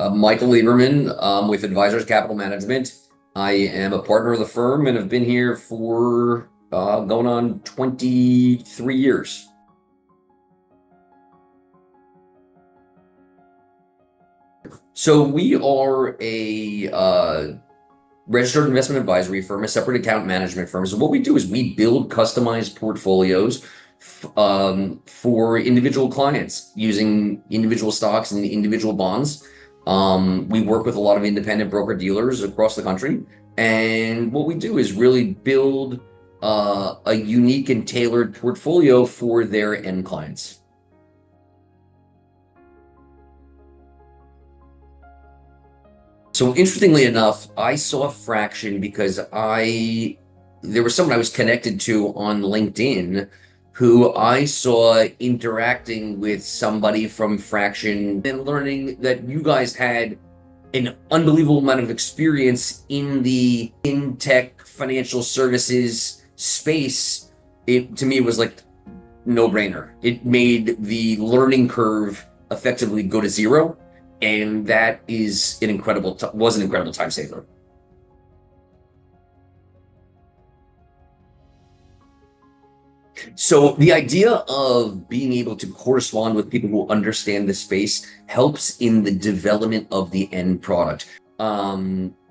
Michael Lieberman with Advisors Capital Management. I am a partner of the firm and have been here for going on 23 years. So we are a registered investment advisory firm, a separate account management firm. So what we do is we build customized portfolios for individual clients using individual stocks and individual bonds. We work with a lot of independent broker dealers across the country. And what we do is really build a unique and tailored portfolio for their end clients. So interestingly enough, I saw Fraction because there was someone I was connected to on LinkedIn who I saw interacting with somebody from Fraction and learning that you guys had an unbelievable amount of experience in the fintech financial services space. To me, it was like no-brainer. It made the learning curve effectively go to zero. And that is was an incredible time saver. So the idea of being able to correspond with people who understand the space helps in the development of the end product.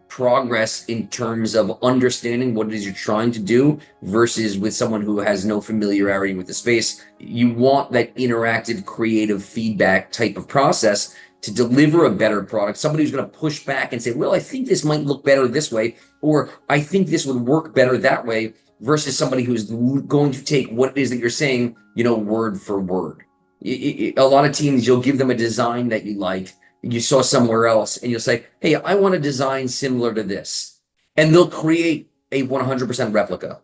Progress in terms of understanding what it is you're trying to do versus with someone who has no familiarity with the space. You want that interactive, creative feedback type of process to deliver a better product. Somebody who's going to push back and say, well, I think this might look better this way, or I think this would work better that way, versus somebody who's going to take what it is that you're saying, word for word. A lot of teams, you'll give them a design that you like, you saw somewhere else, and you'll say, hey, I want a design similar to this. And they'll create a 100% replica.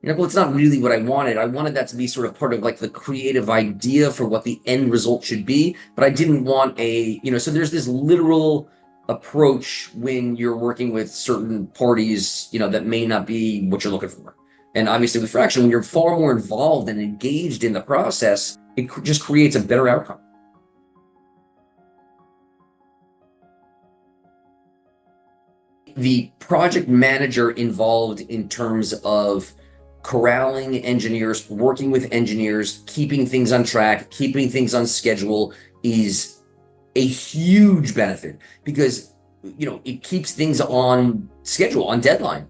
Well, it's not really what I wanted. I wanted that to be sort of part of like the creative idea for what the end result should be, but I didn't want so there's this literal approach when you're working with certain parties, that may not be what you're looking for. And obviously with Fraction, when you're far more involved and engaged in the process, it just creates a better outcome. The project manager involved in terms of corralling engineers, working with engineers, keeping things on track, keeping things on schedule is a huge benefit because, it keeps things on schedule, on deadline.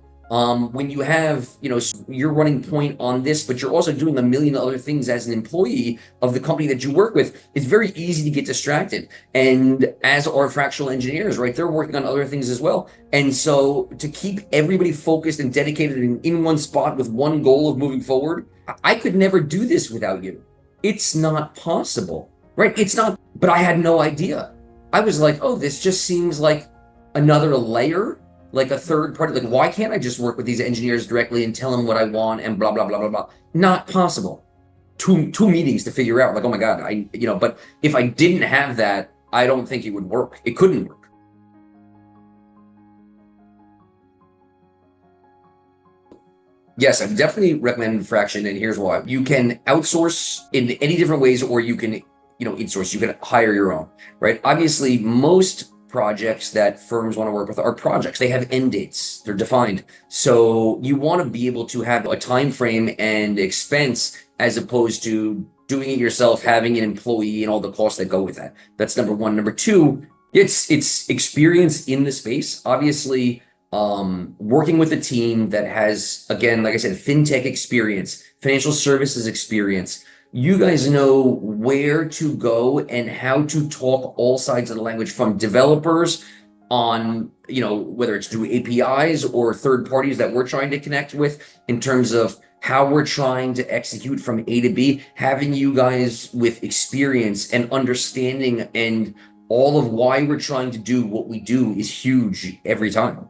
When you have, you're running point on this, but you're also doing a million other things as an employee of the company that you work with, it's very easy to get distracted. And as are fractional engineers, right? They're working on other things as well. And so to keep everybody focused and dedicated in one spot with one goal of moving forward, I could never do this without you. It's not possible, right? It's not, but I had no idea. I was like, oh, this just seems like another layer, like a third party. Like, why can't I just work with these engineers directly and tell them what I want and blah, blah, blah, blah, blah. Not possible. Two meetings to figure out, like, oh my God, but if I didn't have that, I don't think it would work. It couldn't work. Yes, I definitely recommend Fraction, and here's why. You can outsource in any different ways, or you can, insource. You can hire your own, right? Obviously, most projects that firms want to work with are projects. They have end dates. They're defined. So you want to be able to have a time frame and expense as opposed to doing it yourself, having an employee and all the costs that go with that. That's number one. Number two, it's experience in the space. Obviously, working with a team that has, again, like I said, fintech experience, financial services experience. You guys know where to go and how to talk all sides of the language, from developers on, whether it's through APIs or third parties that we're trying to connect with in terms of how we're trying to execute from A to B. Having you guys with experience and understanding and all of why we're trying to do what we do is huge every time.